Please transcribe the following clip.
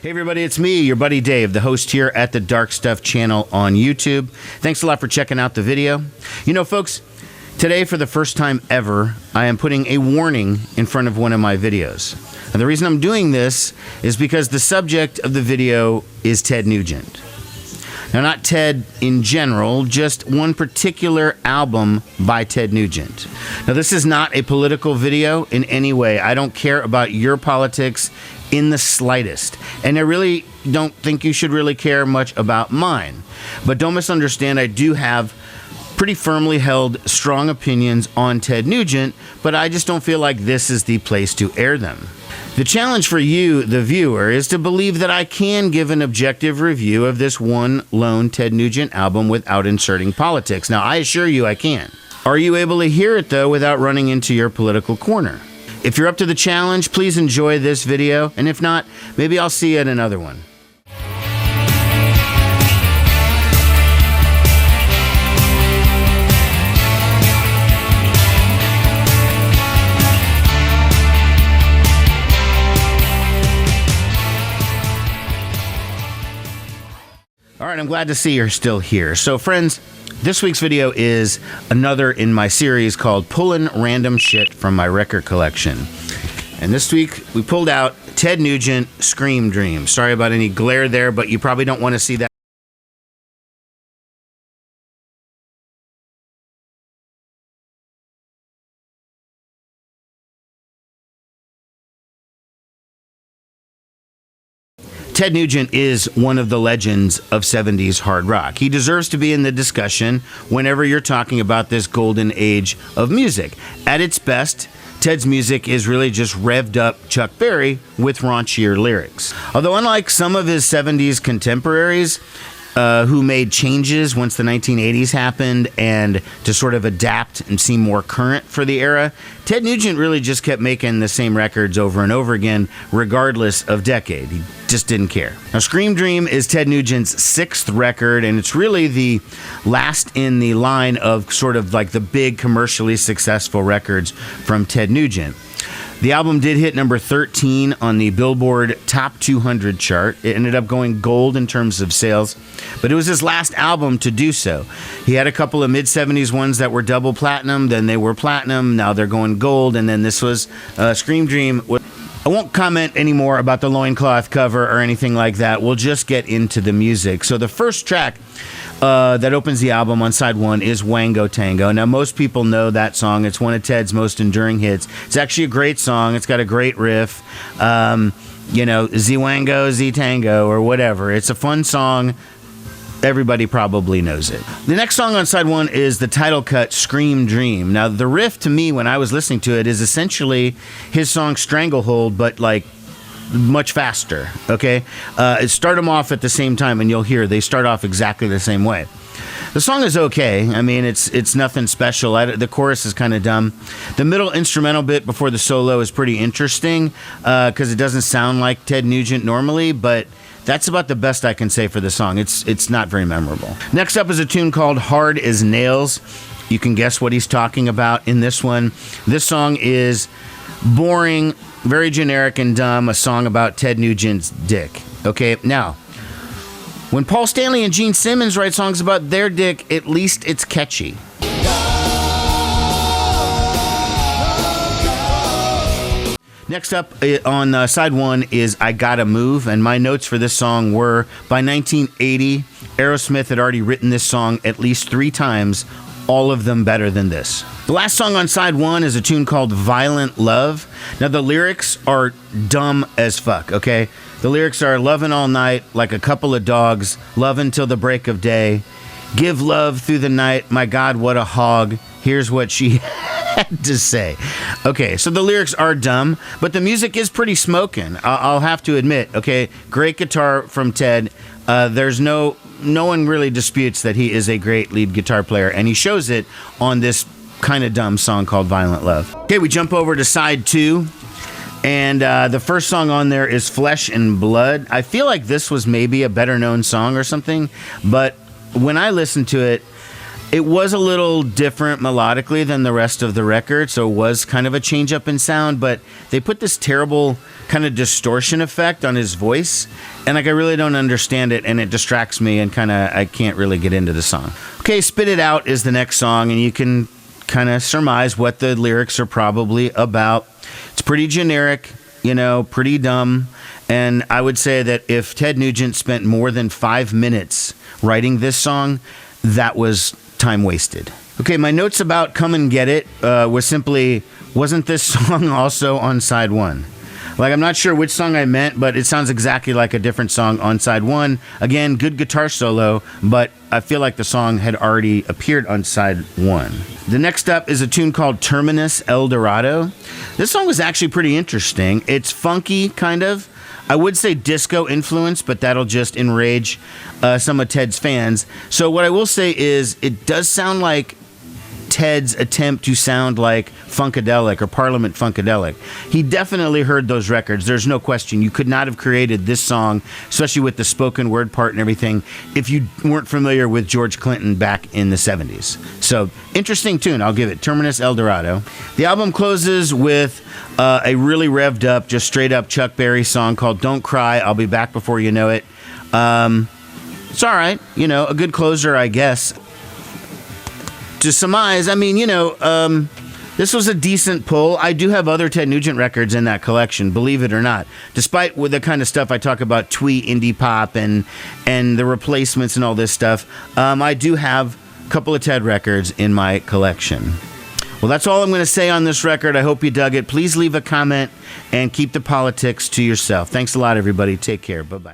Hey everybody, it's me, your buddy Dave, the host here at the Dark Stuff channel on YouTube. Thanks a lot for checking out the video. You know, folks, today for the first time ever, I am putting a warning in front of one of my videos. And the reason I'm doing this is because the subject of the video is Ted Nugent. Now, not Ted in general, just one particular album by Ted Nugent. Now, this is not a political video in any way. I don't care about your politics in the slightest. And I really don't think you should really care much about mine. But don't misunderstand, I do have pretty firmly held strong opinions on Ted Nugent, but I just don't feel like this is the place to air them. The challenge for you, the viewer, is to believe that I can give an objective review of this one lone Ted Nugent album without inserting politics. Now, I assure you I can. Are you able to hear it, though, without running into your political corner? If you're up to the challenge, please enjoy this video, and if not, maybe I'll see you at another one. All right, I'm glad to see you're still here. So, friends, this week's video is another in my series called Pullin Random Shit from my record collection. And this week, we pulled out Ted Nugent Scream Dream. Sorry about any glare there, but you probably don't want to see that. Ted Nugent is one of the legends of 70s hard rock. He deserves to be in the discussion whenever you're talking about this golden age of music. At its best, Ted's music is really just revved up Chuck Berry with raunchier lyrics. Although unlike some of his 70s contemporaries, who made changes once the 1980s happened and to sort of adapt and seem more current for the era, Ted Nugent really just kept making the same records over and over again, regardless of decade. He just didn't care. Now, Scream Dream is Ted Nugent's sixth record, and it's really the last in the line of sort of like the big commercially successful records from Ted Nugent. The album did hit number 13 on the Billboard Top 200 chart. It ended up going gold in terms of sales, but it was his last album to do so. He had a couple of mid-70s ones that were double platinum, then they were platinum, now they're going gold, and then this was Scream Dream. I won't comment anymore about the loincloth cover or anything like that. We'll just get into the music. So the first track that opens the album on side one is Wango Tango. Now, most people know that song. It's one of Ted's most enduring hits. It's actually a great song. It's got a great riff. You know, Z Wango, Z Tango, or whatever. It's a fun song. Everybody probably knows it. The next song on side one is the title cut, Scream Dream. Now, the riff to me when I was listening to it is essentially his song Stranglehold, but like much faster, okay? Start them off at the same time and you'll hear they start off exactly the same way. The song is okay. I mean, it's nothing special. The chorus is kind of dumb. The middle instrumental bit before the solo is pretty interesting because it doesn't sound like Ted Nugent normally, but that's about the best I can say for the song. It's not very memorable. Next up is a tune called Hard as Nails. You can guess what he's talking about in this one. This song is boring, very generic and dumb, a song about Ted Nugent's dick. Okay, now, when Paul Stanley and Gene Simmons write songs about their dick, at least it's catchy. Next up on side one is I Gotta Move, and my notes for this song were, by 1980, Aerosmith had already written this song at least 3 times, all of them better than this. The last song on side one is a tune called Violent Love. Now, the lyrics are dumb as fuck, okay? The lyrics are loving all night like a couple of dogs, love until the break of day, give love through the night, my God, what a hog, here's what she had to say. Okay, so the lyrics are dumb, but the music is pretty smoking, I'll have to admit, okay? Great guitar from Ted. There's no one really disputes that he is a great lead guitar player, and he shows it on this kind of dumb song called Violent Love. Okay, we jump over to side two, and the first song on there is Flesh and Blood. I feel like this was maybe a better known song or something, but when I listened to it, It was a little different melodically than the rest of the record, so it was kind of a change up in sound, but they put this terrible kind of distortion effect on his voice, and like I really don't understand it, and it distracts me, and kind of I can't really get into the song. Okay, Spit It Out is the next song, and you can kind of surmise what the lyrics are probably about. It's pretty generic, you know, pretty dumb, and I would say that if Ted Nugent spent more than 5 minutes writing this song, that was time wasted. Okay, my notes about Come and Get It was simply, wasn't this song also on side 1? Like, I'm not sure which song I meant, but it sounds exactly like a different song on side 1. Again, good guitar solo, but I feel like the song had already appeared on side 1. The next up is a tune called Terminus El Dorado. This song was actually pretty interesting. It's funky, kind of. I would say disco influence, but that'll just enrage some of Ted's fans. So what I will say is it does sound like Ted's attempt to sound like Funkadelic or Parliament Funkadelic. He definitely heard those records. There's no question. You could not have created this song, especially with the spoken word part and everything, if you weren't familiar with George Clinton back in the 70s. So, interesting tune. I'll give it. Terminus El Dorado. The album closes with a really revved up, just straight up Chuck Berry song called Don't Cry, I'll Be Back Before You Know It. It's all right. You know, a good closer, I guess. To surmise, I mean, you know, this was a decent pull. I do have other Ted Nugent records in that collection, believe it or not. Despite with the kind of stuff I talk about, twee indie pop and the replacements and all this stuff, I do have a couple of Ted records in my collection. Well, that's all I'm going to say on this record. I hope you dug it. Please leave a comment and keep the politics to yourself. Thanks a lot, everybody. Take care. Bye-bye.